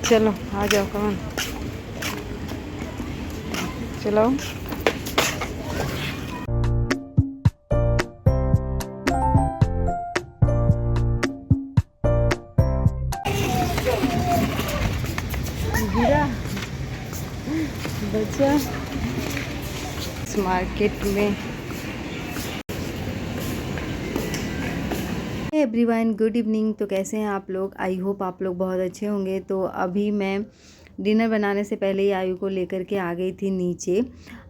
चलो आ जाओ, कमान चलो। गिरा बच्चा इस मार्केट में। Everyone good evening. तो कैसे हैं आप लोग? आई होप आप लोग बहुत अच्छे होंगे। तो अभी मैं डिनर बनाने से पहले ही आयु को लेकर के आ गई थी नीचे,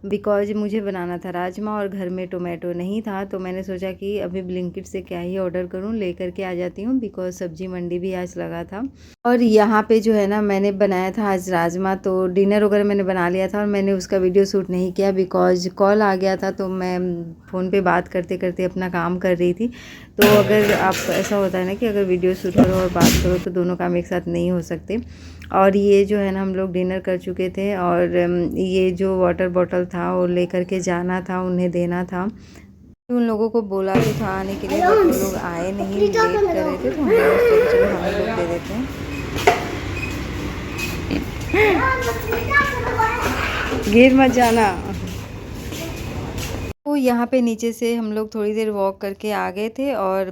बिकॉज़ मुझे बनाना था राजमा और घर में टोमेटो नहीं था। तो मैंने सोचा कि अभी ब्लिंकिट से क्या ही ऑर्डर करूं, लेकर के आ जाती हूं, बिकॉज़ सब्जी मंडी भी आज लगा था। और यहाँ पे जो है ना, मैंने बनाया था आज राजमा। तो डिनर वगैरह मैंने बना लिया था और मैंने उसका वीडियो शूट नहीं किया बिकॉज़ कॉल आ गया था। तो मैं फ़ोन पे बात करते करते अपना काम कर रही थी। तो अगर आप ऐसा होता है ना कि अगर वीडियो शूट करो और बात करो तो दोनों काम एक साथ नहीं हो सकते। और ये जो है ना, हम लोग डिनर कर चुके थे और ये जो वाटर बॉटल था वो लेकर के जाना था, उन्हें देना था। उन लोगों को बोला भी था आने के लिए, बट वो लोग आए नहीं, लेट कर रहे थे। तो हमने सोचा चलो हम लोग दे देते हैं। गिर मत जाना। तो यहाँ पे नीचे से हम लोग थोड़ी देर वॉक करके आ गए थे और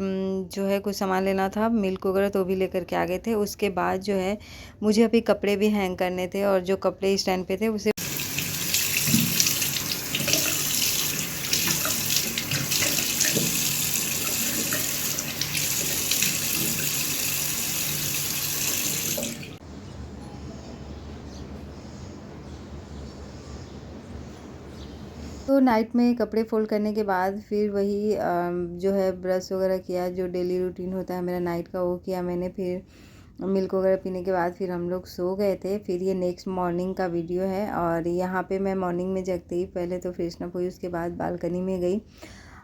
जो है कुछ सामान लेना था, मिल्क वगैरह, तो भी लेकर के आ गए थे। उसके बाद जो है मुझे अभी कपड़े भी हैंग करने थे और जो कपड़े स्टैंड पे थे उसे तो नाइट में कपड़े फोल्ड करने के बाद फिर वही जो है ब्रश वगैरह किया, जो डेली रूटीन होता है मेरा नाइट का, वो किया मैंने। फिर मिल्क वगैरह पीने के बाद फिर हम लोग सो गए थे। फिर ये नेक्स्ट मॉर्निंग का वीडियो है। और यहाँ पे मैं मॉर्निंग में जगते ही पहले तो फ्रेशनअप हुई, उसके बाद बालकनी में गई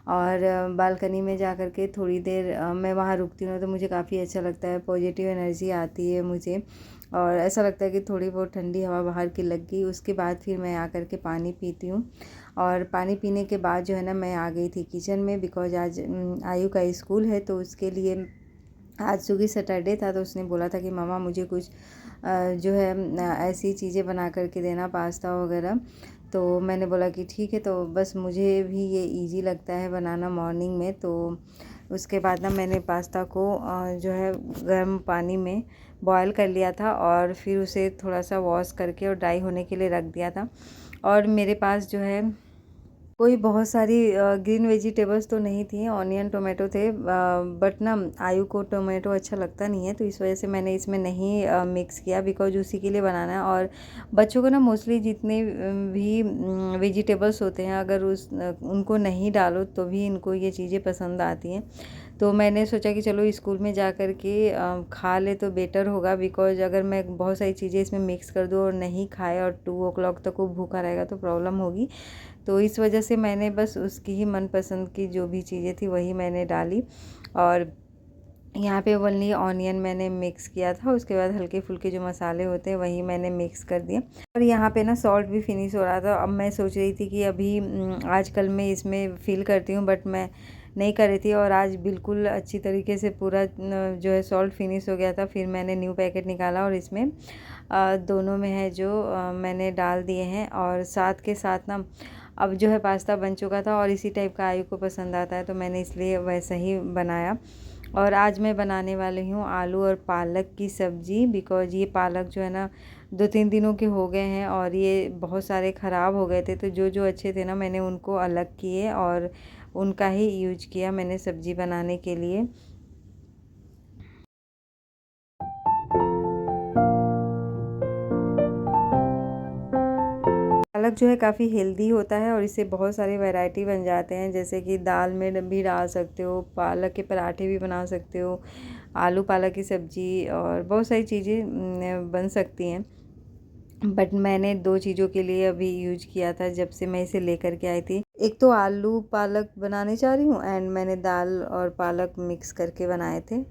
और बालकनी में जा कर के थोड़ी देर मैं वहाँ रुकती हूँ तो मुझे काफ़ी अच्छा लगता है, पॉजिटिव एनर्जी आती है मुझे और ऐसा लगता है कि थोड़ी बहुत ठंडी हवा बाहर की लग गई। उसके बाद फिर मैं आकर के पानी पीती हूँ और पानी पीने के बाद जो है ना, मैं आ गई थी किचन में, बिकॉज आज आयु का स्कूल है। तो उसके लिए आज सुबह सैटरडे था, तो उसने बोला था कि मामा मुझे कुछ जो है ऐसी चीज़ें बना करके देना, पास्ता वगैरह। तो मैंने बोला कि ठीक है। तो बस मुझे भी ये इजी लगता है बनाना मॉर्निंग में। तो उसके बाद ना मैंने पास्ता को जो है गर्म पानी में बॉयल कर लिया था और फिर उसे थोड़ा सा वॉश करके और ड्राई होने के लिए रख दिया था। और मेरे पास जो है कोई बहुत सारी ग्रीन वेजिटेबल्स तो नहीं थी, ऑनियन टोमेटो थे, बट ना आयु को टोमेटो अच्छा लगता नहीं है, तो इस वजह से मैंने इसमें नहीं मिक्स किया, बिकॉज उसी के लिए बनाना है। और बच्चों को ना मोस्टली जितने भी वेजिटेबल्स होते हैं, अगर उनको नहीं डालो तो भी इनको ये चीज़ें पसंद आती हैं। तो मैंने सोचा कि चलो स्कूल में जा कर के खा ले तो बेटर होगा, बिकॉज अगर मैं बहुत सारी चीज़ें इसमें मिक्स कर दूँ और नहीं खाए और 2 o'clock तक वो भूखा रहेगा तो प्रॉब्लम होगी। तो इस वजह से मैंने बस उसकी ही मनपसंद की जो भी चीज़ें थी वही मैंने डाली। और यहाँ पे ओनली ऑनियन मैंने मिक्स किया था, उसके बाद हल्के फुल्के जो मसाले होते हैं वही मैंने मिक्स कर दिए। और यहाँ पे ना सॉल्ट भी फिनिश हो रहा था। अब मैं सोच रही थी कि अभी आजकल मैं इसमें फ़िल करती हूँ, बट मैं नहीं कर रही थी। और आज बिल्कुल अच्छी तरीके से पूरा जो है सॉल्ट फिनिश हो गया था। फिर मैंने न्यू पैकेट निकाला और इसमें दोनों में है जो मैंने डाल दिए हैं। और साथ के साथ ना अब जो है पास्ता बन चुका था और इसी टाइप का आयु को पसंद आता है, तो मैंने इसलिए वैसा ही बनाया। और आज मैं बनाने वाली हूँ आलू और पालक की सब्ज़ी, बिकॉज ये पालक जो है ना 2-3 दिनों के हो गए हैं और ये बहुत सारे ख़राब हो गए थे। तो जो जो अच्छे थे ना मैंने उनको अलग किए और उनका ही यूज किया मैंने सब्ज़ी बनाने के लिए। पालक जो है काफ़ी हेल्दी होता है और इससे बहुत सारे वैरायटी बन जाते हैं, जैसे कि दाल में भी डाल सकते हो, पालक के पराठे भी बना सकते हो, आलू पालक की सब्ज़ी, और बहुत सारी चीज़ें बन सकती हैं। बट मैंने 2 चीज़ों के लिए अभी यूज किया था जब से मैं इसे लेकर के आई थी। एक तो आलू पालक बनाने जा रही हूँ एंड मैंने दाल और पालक मिक्स करके बनाए थे।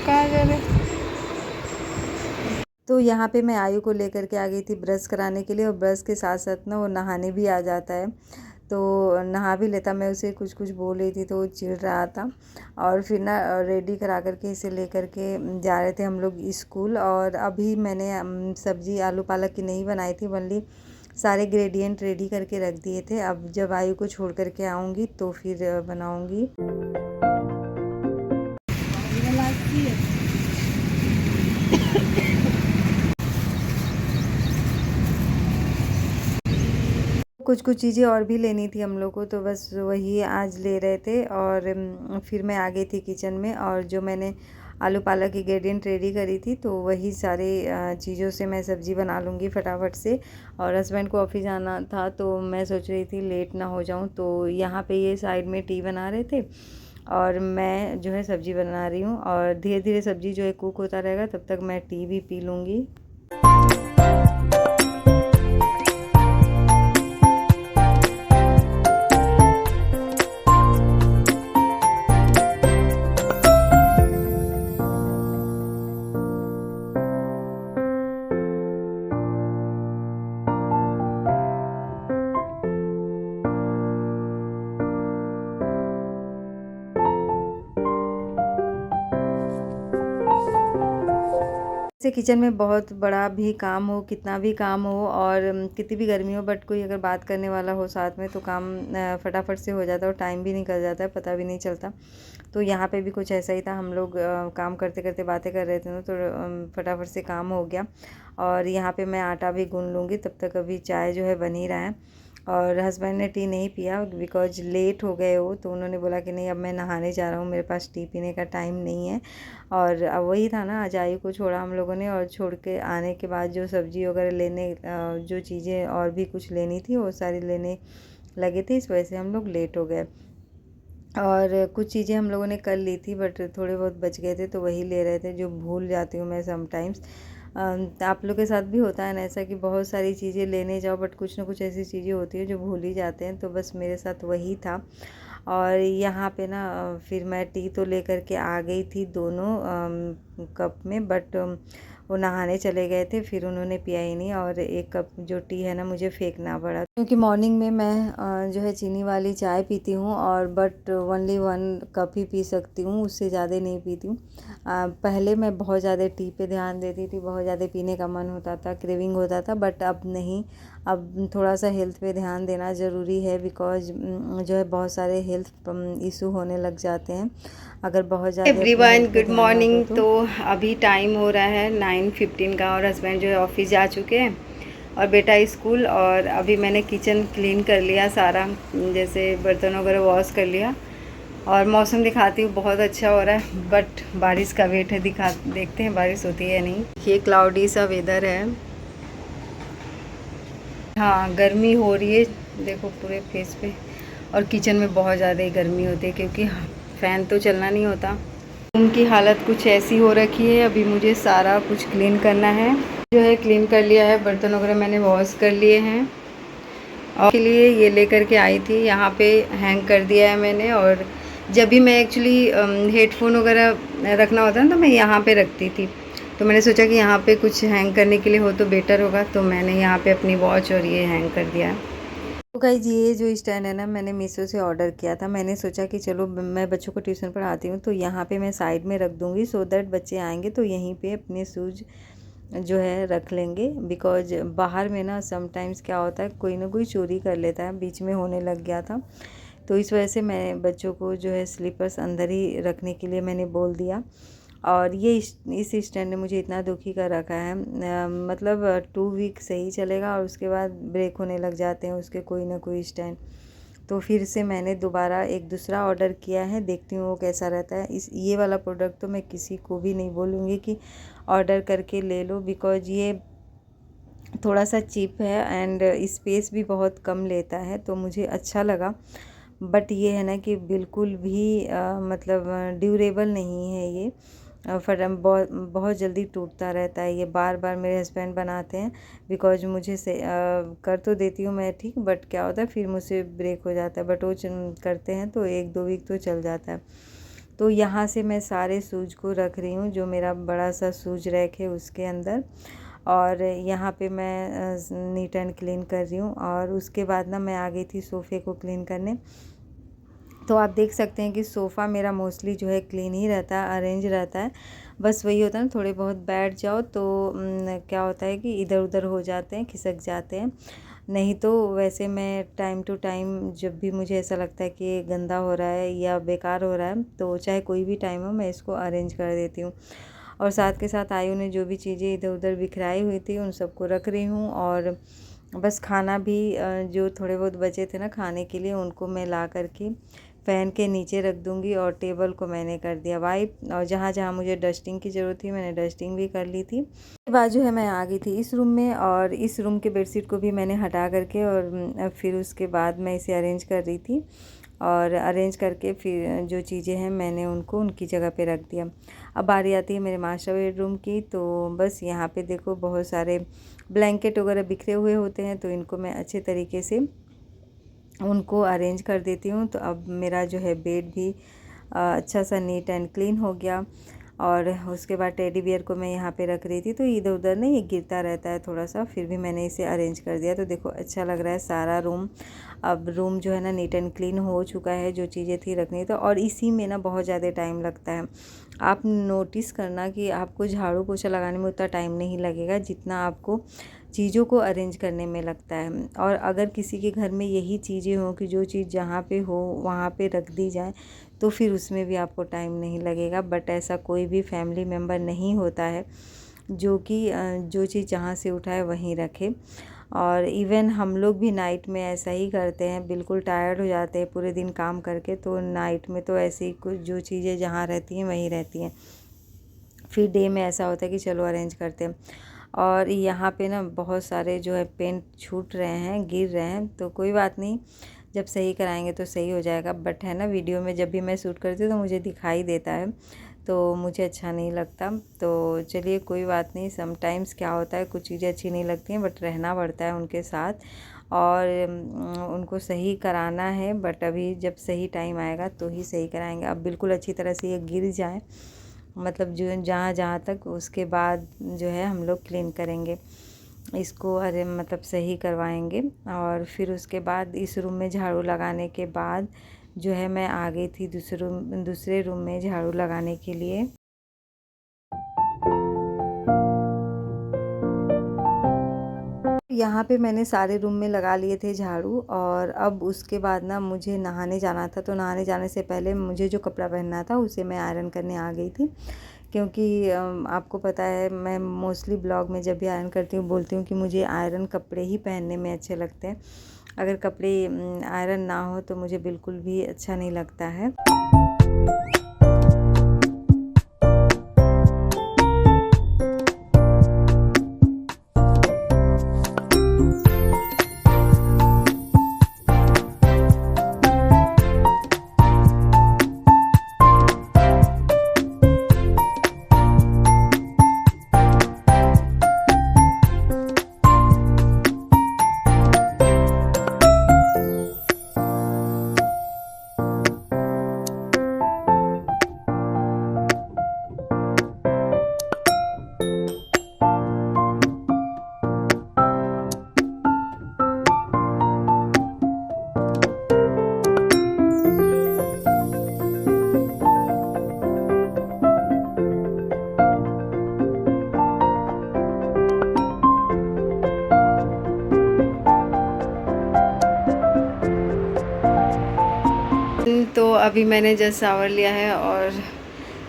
कहाँ जा रहे? तो यहाँ पे मैं आयु को लेकर के आ गई थी ब्रश कराने के लिए, और ब्रश के साथ साथ ना वो नहाने भी आ जाता है। तो नहा भी लेता, मैं उसे कुछ कुछ बोल रही थी तो वो चिढ़ रहा था। और फिर ना रेडी करा करके इसे लेकर के जा रहे थे हम लोग स्कूल। और अभी मैंने सब्जी आलू पालक की नहीं बनाई थी, ओनली सारे ग्रेडिएंट रेडी करके रख दिए थे। अब जब आयु को छोड़ करके आऊँगी तो फिर बनाऊँगी। कुछ कुछ चीज़ें और भी लेनी थी हम लोग को, तो बस वही आज ले रहे थे। और फिर मैं आ गई थी किचन में, और जो मैंने आलू पालक की ग्रेडिएंट रेडी करी थी तो वही सारे चीज़ों से मैं सब्ज़ी बना लूँगी फटाफट से। और हस्बैंड को ऑफिस जाना था तो मैं सोच रही थी लेट ना हो जाऊँ, तो यहाँ पे ये साइड में टी बना रहे थे और मैं जो है सब्ज़ी बना रही हूँ। और धीरे धीरे सब्ज़ी जो है कुक होता रहेगा, तब तक मैं टी भी पी लूँगी। जैसे किचन में बहुत बड़ा भी काम हो, कितना भी काम हो और कितनी भी गर्मी हो, बट कोई अगर बात करने वाला हो साथ में तो काम फटाफट से हो जाता है और टाइम भी निकल जाता है, पता भी नहीं चलता। तो यहाँ पे भी कुछ ऐसा ही था, हम लोग काम करते करते बातें कर रहे थे ना, तो फटाफट से काम हो गया। और यहाँ पे मैं आटा भी गूँध लूँगी, तब तक अभी चाय जो है बन ही रहा है। और हस्बैंड ने टी नहीं पिया बिकॉज लेट हो गए हो, तो उन्होंने बोला कि नहीं अब मैं नहाने जा रहा हूँ, मेरे पास टी पीने का टाइम नहीं है। और अब वही था ना, आज आयु को छोड़ा हम लोगों ने, और छोड़ के आने के बाद जो सब्ज़ी वगैरह लेने जो चीज़ें और भी कुछ लेनी थी वो सारी लेने लगे थे, इस वजह से हम लोग लेट हो गए। और कुछ चीज़ें हम लोगों ने कर ली थी बट थोड़े बहुत बच गए थे, तो वही ले रहे थे, जो भूल जाती हूँ मैं समटाइम्स। आप लोग के साथ भी होता है ना ऐसा कि बहुत सारी चीज़ें लेने जाओ बट कुछ ना कुछ ऐसी चीज़ें होती है जो भूल ही जाते हैं, तो बस मेरे साथ वही था। और यहाँ पे ना फिर मैं टी तो लेकर के आ गई थी दोनों कप में, बट वो नहाने चले गए थे, फिर उन्होंने पिया ही नहीं। और एक कप जो टी है ना मुझे फेंकना पड़ा, क्योंकि मॉर्निंग में मैं जो है चीनी वाली चाय पीती हूँ, और but only 1 cup he P सकती हूँ, उससे ज़्यादा नहीं पीती हूँ। पहले मैं बहुत ज़्यादा टी पे ध्यान देती थी, बहुत ज़्यादा पीने का मन होता था, क्रेविंग होता था, बट अब नहीं। अब थोड़ा सा हेल्थ पे ध्यान देना ज़रूरी है, बिकॉज जो है बहुत सारे हेल्थ इशू होने लग जाते हैं अगर बहुत ज़्यादा एवरीवन गुड मॉर्निंग। तो अभी टाइम हो रहा है 9:15 का, और हस्बैंड जो है ऑफिस जा चुके हैं और बेटा स्कूल। और अभी मैंने किचन क्लीन कर लिया सारा, जैसे बर्तन वगैरह वॉश कर लिया। और मौसम दिखाती हूँ, बहुत अच्छा हो रहा है, बट बारिश का वेट है, देखते हैं बारिश होती है या नहीं। ये क्लाउडी सा वेदर है, हाँ गर्मी हो रही है, देखो पूरे फेस पे। और किचन में बहुत ज़्यादा ही गर्मी होती है क्योंकि फ़ैन तो चलना नहीं होता। रूम की हालत कुछ ऐसी हो रखी है, अभी मुझे सारा कुछ क्लीन करना है। जो है क्लीन कर लिया है, बर्तन वगैरह मैंने वॉश कर लिए हैं। और के लिए ये लेकर के आई थी, यहाँ पे हैंग कर दिया है मैंने। और जब भी मैं एक्चुअली हेडफोन वगैरह रखना होता है ना, तो मैं यहाँ पे रखती थी, तो मैंने सोचा कि यहाँ पे कुछ हैंग करने के लिए हो तो बेटर होगा, तो मैंने यहाँ पे अपनी वॉच और ये हैंग कर दिया। तो गाइस ये जो स्टैंड है ना, मैंने मीशो से ऑर्डर किया था। मैंने सोचा कि चलो मैं बच्चों को ट्यूशन पढ़ाती हूँ, तो यहाँ पे मैं साइड में रख दूँगी, सो दैट बच्चे आएंगे तो यहीं पे अपने शूज़ जो है रख लेंगे। बिकॉज बाहर में ना समटाइम्स क्या होता है, कोई ना कोई चोरी कर लेता है, बीच में होने लग गया था, तो इस वजह से मैं बच्चों को जो है स्लीपर्स अंदर ही रखने के लिए मैंने बोल दिया। और ये इस स्टैंड ने मुझे इतना दुखी कर रखा है, मतलब 2 वीक सही चलेगा और उसके बाद ब्रेक होने लग जाते हैं उसके कोई ना कोई स्टैंड। तो फिर से मैंने दोबारा एक दूसरा ऑर्डर किया है, देखती हूँ वो कैसा रहता है। ये वाला प्रोडक्ट तो मैं किसी को भी नहीं बोलूँगी कि ऑर्डर करके ले लो, बिकॉज ये थोड़ा सा चीप है एंड स्पेस भी बहुत कम लेता है, तो मुझे अच्छा लगा। बट ये है ना कि बिल्कुल भी मतलब ड्यूरेबल नहीं है ये, बहुत जल्दी टूटता रहता है। ये बार बार मेरे हस्बैंड बनाते हैं, बिकॉज मुझे से कर तो देती हूँ मैं ठीक, बट क्या होता है फिर मुझसे ब्रेक हो जाता है, बट वो करते हैं तो 1-2 वीक तो चल जाता है। तो यहाँ से मैं सारे शूज़ को रख रही हूँ, जो मेरा बड़ा सा शूज़ रैक है उसके अंदर। और यहाँ पे मैं नीट एंड क्लीन कर रही हूँ। और उसके बाद ना मैं आ गई थी सोफ़े को क्लीन करने। तो आप देख सकते हैं कि सोफ़ा मेरा मोस्टली जो है क्लीन ही रहता है, अरेंज रहता है। बस वही होता है ना, थोड़े बहुत बैठ जाओ तो क्या होता है कि इधर उधर हो जाते हैं, खिसक जाते हैं। नहीं तो वैसे मैं टाइम टू टाइम जब भी मुझे ऐसा लगता है कि गंदा हो रहा है या बेकार हो रहा है, तो चाहे कोई भी टाइम हो, मैं इसको अरेंज कर देती हूँ। और साथ के साथ आयु ने जो भी चीज़ें इधर उधर बिखराई हुई थी उन सबको रख रही हूँ। और बस खाना भी जो थोड़े बहुत बचे थे ना खाने के लिए, उनको मैं ला करके फ़ैन के नीचे रख दूँगी। और टेबल को मैंने कर दिया वाइप, और जहाँ जहाँ मुझे डस्टिंग की ज़रूरत थी मैंने डस्टिंग भी कर ली थी। उसके बाद जो है मैं आ गई थी इस रूम में, और इस रूम के बेडशीट को भी मैंने हटा करके और फिर उसके बाद मैं इसे अरेंज कर रही थी। और अरेंज करके फिर जो चीज़ें हैं मैंने उनको उनकी जगह पे रख दिया। अब बारी आती है मेरे मास्टर बेडरूम की। तो बस यहाँ पे देखो बहुत सारे ब्लैंकेट वगैरह बिखरे हुए होते हैं, तो इनको मैं अच्छे तरीके से उनको अरेंज कर देती हूँ। तो अब मेरा जो है बेड भी अच्छा सा नीट एंड क्लीन हो गया। और उसके बाद टेडी बियर को मैं यहाँ पे रख रही थी, तो इधर उधर नहीं ये गिरता रहता है थोड़ा सा, फिर भी मैंने इसे अरेंज कर दिया। तो देखो अच्छा लग रहा है सारा रूम। अब रूम जो है ना नीट एंड क्लीन हो चुका है, जो चीज़ें थी रखनी तो। और इसी में ना बहुत ज़्यादा टाइम लगता है। आप नोटिस करना कि आपको झाड़ू पोछा लगाने में उतना टाइम नहीं लगेगा जितना आपको चीज़ों को अरेंज करने में लगता है। और अगर किसी के घर में यही चीज़ें हों कि जो चीज़ जहाँ पे हो वहाँ पे रख दी जाए, तो फिर उसमें भी आपको टाइम नहीं लगेगा। बट ऐसा कोई भी फैमिली मेम्बर नहीं होता है जो कि जो चीज़ जहाँ से उठाए वहीं रखे। और इवन हम लोग भी नाइट में ऐसा ही करते हैं, बिल्कुल टायर्ड हो जाते हैं पूरे दिन काम करके, तो नाइट में तो ऐसे ही कुछ जो चीज़ें जहाँ रहती हैं वहीं रहती हैं। फिर डे में ऐसा होता है कि चलो अरेंज करते हैं। और यहाँ पे ना बहुत सारे जो है पेंट छूट रहे हैं, गिर रहे हैं, तो कोई बात नहीं, जब सही कराएंगे तो सही हो जाएगा। बट है ना, वीडियो में जब भी मैं शूट करती हूँ तो मुझे दिखाई देता है, तो मुझे अच्छा नहीं लगता। तो चलिए कोई बात नहीं, समटाइम्स क्या होता है कुछ चीज़ें अच्छी नहीं लगती हैं, बट रहना पड़ता है उनके साथ और उनको सही कराना है। बट अभी जब सही टाइम आएगा तो ही सही कराएंगे। अब बिल्कुल अच्छी तरह से ये गिर जाए, मतलब जो जहाँ जहाँ तक, उसके बाद जो है हम लोग क्लीन करेंगे इसको, अरे मतलब सही करवाएंगे। और फिर उसके बाद इस रूम में झाड़ू लगाने के बाद जो है मैं आ गई थी दूसरे रूम में झाड़ू लगाने के लिए। यहाँ पे मैंने सारे रूम में लगा लिए थे झाड़ू। और अब उसके बाद ना मुझे नहाने जाना था, तो नहाने जाने से पहले मुझे जो कपड़ा पहनना था उसे मैं आयरन करने आ गई थी। क्योंकि आपको पता है मैं मोस्टली ब्लॉग में जब भी आयरन करती हूँ बोलती हूँ कि मुझे आयरन कपड़े ही पहनने में अच्छे लगते हैं। अगर कपड़े आयरन ना हो तो मुझे बिल्कुल भी अच्छा नहीं लगता है। तो अभी मैंने जस्ट शावर लिया है और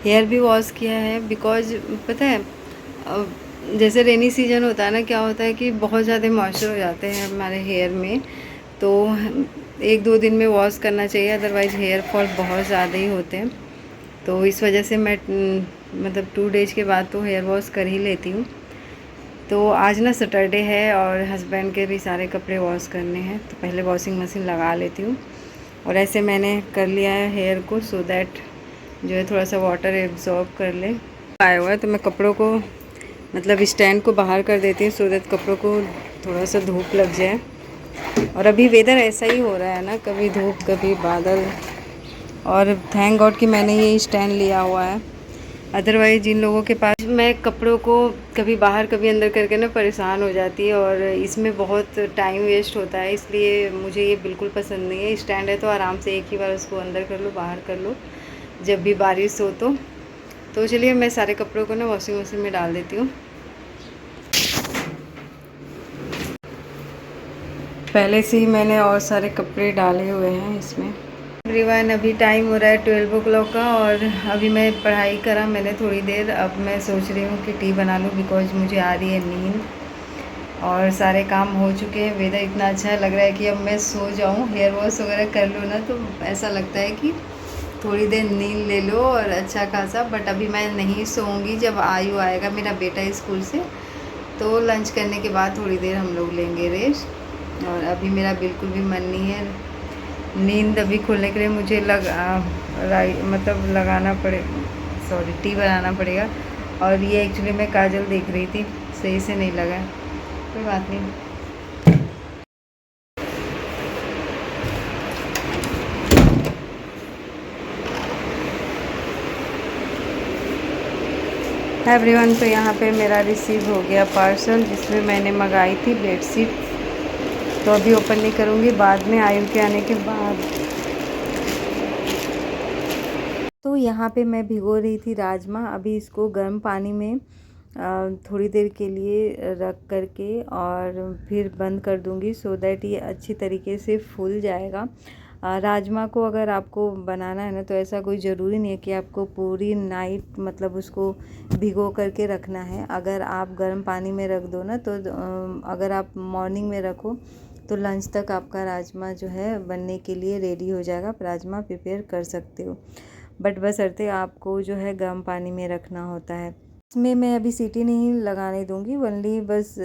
हेयर भी वॉश किया है। बिकॉज पता है जैसे रेनी सीजन होता है ना, क्या होता है कि बहुत ज़्यादा मॉइस्चर हो जाते हैं हमारे हेयर में, तो 1-2 दिन में वॉश करना चाहिए, अदरवाइज़ हेयर फॉल बहुत ज़्यादा ही होते हैं। तो इस वजह से मैं मतलब 2 डेज़ के बाद तो हेयर वॉश कर ही लेती हूँ। तो आज ना सैटरडे है और हस्बैंड के भी सारे कपड़े वॉश करने हैं, तो पहले वॉशिंग मशीन लगा लेती हूँ। और ऐसे मैंने कर लिया है हेयर को, सो दैट जो है थोड़ा सा वाटर एब्जॉर्ब कर ले। आया हुआ है तो मैं कपड़ों को मतलब स्टैंड को बाहर कर देती हूँ, सो दैट कपड़ों को थोड़ा सा धूप लग जाए। और अभी वेदर ऐसा ही हो रहा है ना, कभी धूप कभी बादल, और थैंक गॉड कि मैंने ये स्टैंड लिया हुआ है, अदरवाइज़ जिन लोगों के पास मैं कपड़ों को कभी बाहर कभी अंदर करके ना परेशान हो जाती है और इसमें बहुत टाइम वेस्ट होता है, इसलिए मुझे ये बिल्कुल पसंद नहीं है। स्टैंड है तो आराम से एक ही बार उसको अंदर कर लो बाहर कर लो जब भी बारिश हो तो चलिए मैं सारे कपड़ों को ना वॉशिंग मशीन में डाल देती हूँ। पहले से ही मैंने और सारे कपड़े डाले हुए हैं इसमें। एवरीवन, अभी टाइम हो रहा है 12 o'clock का और अभी मैं पढ़ाई करा मैंने थोड़ी देर। अब मैं सोच रही हूँ कि टी बना लूँ बिकॉज मुझे आ रही है नींद और सारे काम हो चुके हैं। वेदर इतना अच्छा लग रहा है कि अब मैं सो जाऊँ, हेयर वॉश वगैरह कर लूँ ना तो ऐसा लगता है कि थोड़ी देर नींद ले लो और अच्छा खासा। बट अभी मैं नहीं सोऊंगी, जब आयु आएगा मेरा बेटा स्कूल से तो लंच करने के बाद थोड़ी देर हम लोग लेंगे रेस्ट। और अभी मेरा बिल्कुल भी मन नहीं है, नींद अभी खुलने के लिए मुझे मतलब लगाना पड़े टी बनाना पड़ेगा। और ये एक्चुअली मैं काजल देख रही थी, सही से नहीं लगा, कोई बात नहीं। एवरीवन, तो यहाँ पे मेरा रिसीव हो गया पार्सल जिसमें मैंने मंगाई थी बेडशीट। तो अभी ओपन नहीं करूँगी, बाद में आयु के आने के बाद। तो यहाँ पे मैं भिगो रही थी राजमा। अभी इसको गर्म पानी में थोड़ी देर के लिए रख करके और फिर बंद कर दूँगी सो दैट ये अच्छी तरीके से फूल जाएगा। राजमा को अगर आपको बनाना है ना तो ऐसा कोई ज़रूरी नहीं है कि आपको पूरी नाइट मतलब उसको भिगो करके रखना है। अगर आप गर्म पानी में रख दो ना तो अगर आप मॉर्निंग में रखो तो लंच तक आपका राजमा जो है बनने के लिए रेडी हो जाएगा, आप राजमा प्रिपेयर कर सकते हो। बट बशर्ते आपको जो है गर्म पानी में रखना होता है। इसमें मैं अभी सीटी नहीं लगाने दूंगी, ओनली बस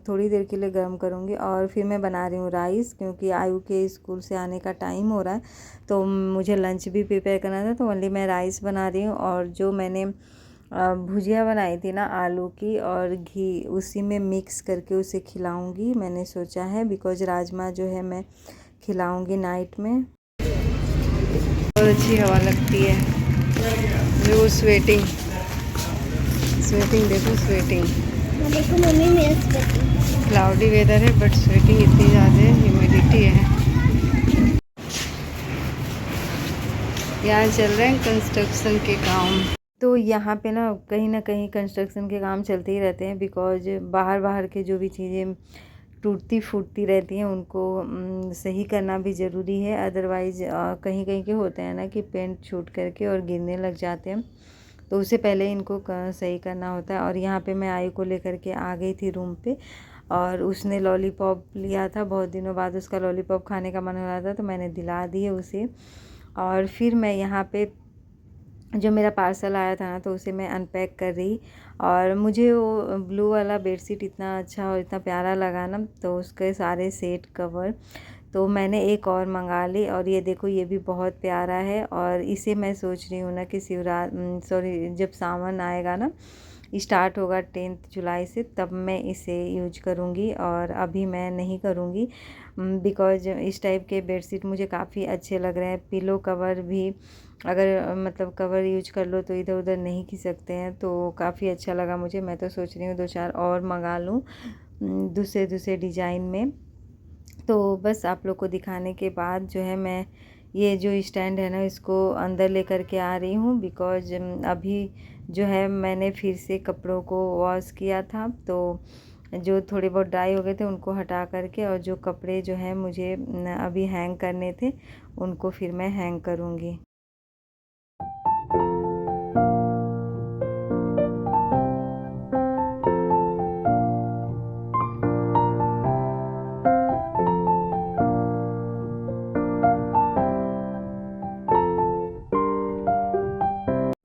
थोड़ी देर के लिए गर्म करूंगी। और फिर मैं बना रही हूँ राइस, क्योंकि आयु के स्कूल से आने का टाइम हो रहा है तो मुझे लंच भी प्रिपेयर करना था। तो ओनली मैं राइस बना रही हूँ और जो मैंने भुजिया बनाई थी ना आलू की और घी, उसी में मिक्स करके उसे खिलाऊंगी मैंने सोचा है, बिकॉज राजमा जो है मैं खिलाऊंगी नाइट में। बहुत अच्छी हवा लगती है। वो स्वेटिंग देखो, स्वेटिंग देखो मम्मी मेरा स्वेटिंग। क्लाउडी वेदर है बट स्वेटिंग इतनी ज़्यादा है, ह्यूमिडिटी है। यहाँ चल रहे हैं कंस्ट्रक्शन के काम। तो यहाँ पे ना कहीं कंस्ट्रक्शन के काम चलते ही रहते हैं, बिकॉज बाहर के जो भी चीज़ें टूटती फूटती रहती हैं उनको सही करना भी ज़रूरी है। अदरवाइज़ कहीं के होते हैं ना कि पेंट छूट करके और गिरने लग जाते हैं, तो उससे पहले इनको सही करना होता है। और यहाँ पे मैं आयु को लेकर के आ गई थी रूम पे और उसने लॉलीपॉप लिया था, बहुत दिनों बाद उसका लॉलीपॉप खाने का मन हो रहा था तो मैंने दिला दिए उसे। और फिर मैं यहाँ पे जो मेरा पार्सल आया था ना तो उसे मैं अनपैक कर रही। और मुझे वो ब्लू वाला बेडशीट इतना अच्छा और इतना प्यारा लगा ना, तो उसके सारे सेट कवर तो मैंने एक और मंगा ली। और ये देखो, ये भी बहुत प्यारा है और इसे मैं सोच रही हूँ ना कि जब सावन आएगा ना, स्टार्ट होगा 10 जुलाई से, तब मैं इसे यूज करूँगी और अभी मैं नहीं करूँगी। बिकॉज इस टाइप के बेडशीट मुझे काफ़ी अच्छे लग रहे हैं। पिलो कवर भी अगर मतलब कवर यूज कर लो तो इधर उधर नहीं खिसकते हैं, तो काफ़ी अच्छा लगा मुझे। मैं तो सोच रही हूँ 2-4 और मंगा लूँ दूसरे डिज़ाइन में। तो बस आप लोग को दिखाने के बाद जो है मैं ये जो स्टैंड है ना इसको अंदर लेकर के आ रही हूँ, बिकॉज अभी जो है मैंने फिर से कपड़ों को वॉश किया था, तो जो थोड़े बहुत ड्राई हो गए थे उनको हटा करके और जो कपड़े जो है मुझे अभी हैंग करने थे उनको फिर मैं हैंग करूँगी।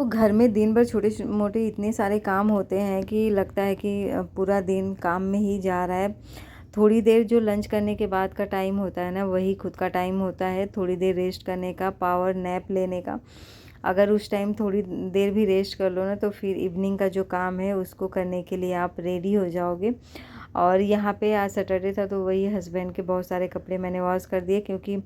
घर में दिन भर छोटे मोटे इतने सारे काम होते हैं कि लगता है कि पूरा दिन काम में ही जा रहा है। थोड़ी देर जो लंच करने के बाद का टाइम होता है ना, वही खुद का टाइम होता है थोड़ी देर रेस्ट करने का, पावर नैप लेने का। अगर उस टाइम थोड़ी देर भी रेस्ट कर लो ना तो फिर इवनिंग का जो काम है उसको करने के लिए आप रेडी हो जाओगे। और यहाँ पे आज सैटरडे था तो वही हस्बैंड के बहुत सारे कपड़े मैंने वॉश कर दिए, क्योंकि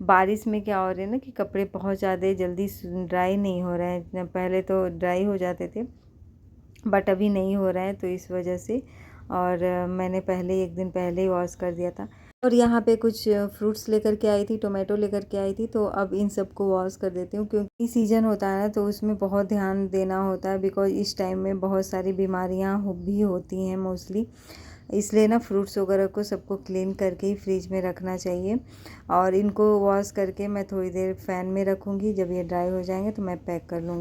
बारिश में क्या हो रहा है ना कि कपड़े बहुत ज़्यादा जल्दी ड्राई नहीं हो रहे हैं। पहले तो ड्राई हो जाते थे बट अभी नहीं हो रहा है, तो इस वजह से। और मैंने पहले एक दिन पहले ही वॉश कर दिया था। और यहाँ पे कुछ फ्रूट्स लेकर के आई थी, टोमेटो लेकर के आई थी, तो अब इन सबको वॉश कर देती हूँ, क्योंकि सीज़न होता है ना तो उसमें बहुत ध्यान देना होता है, बिकॉज इस टाइम में बहुत सारी बीमारियाँ भी होती हैं मोस्टली। इसलिए ना फ्रूट्स वगैरह को सबको क्लीन करके ही फ्रिज में रखना चाहिए। और इनको वॉश करके मैं थोड़ी देर फ़ैन में रखूँगी, जब ये ड्राई हो जाएंगे तो मैं पैक कर लूँगी।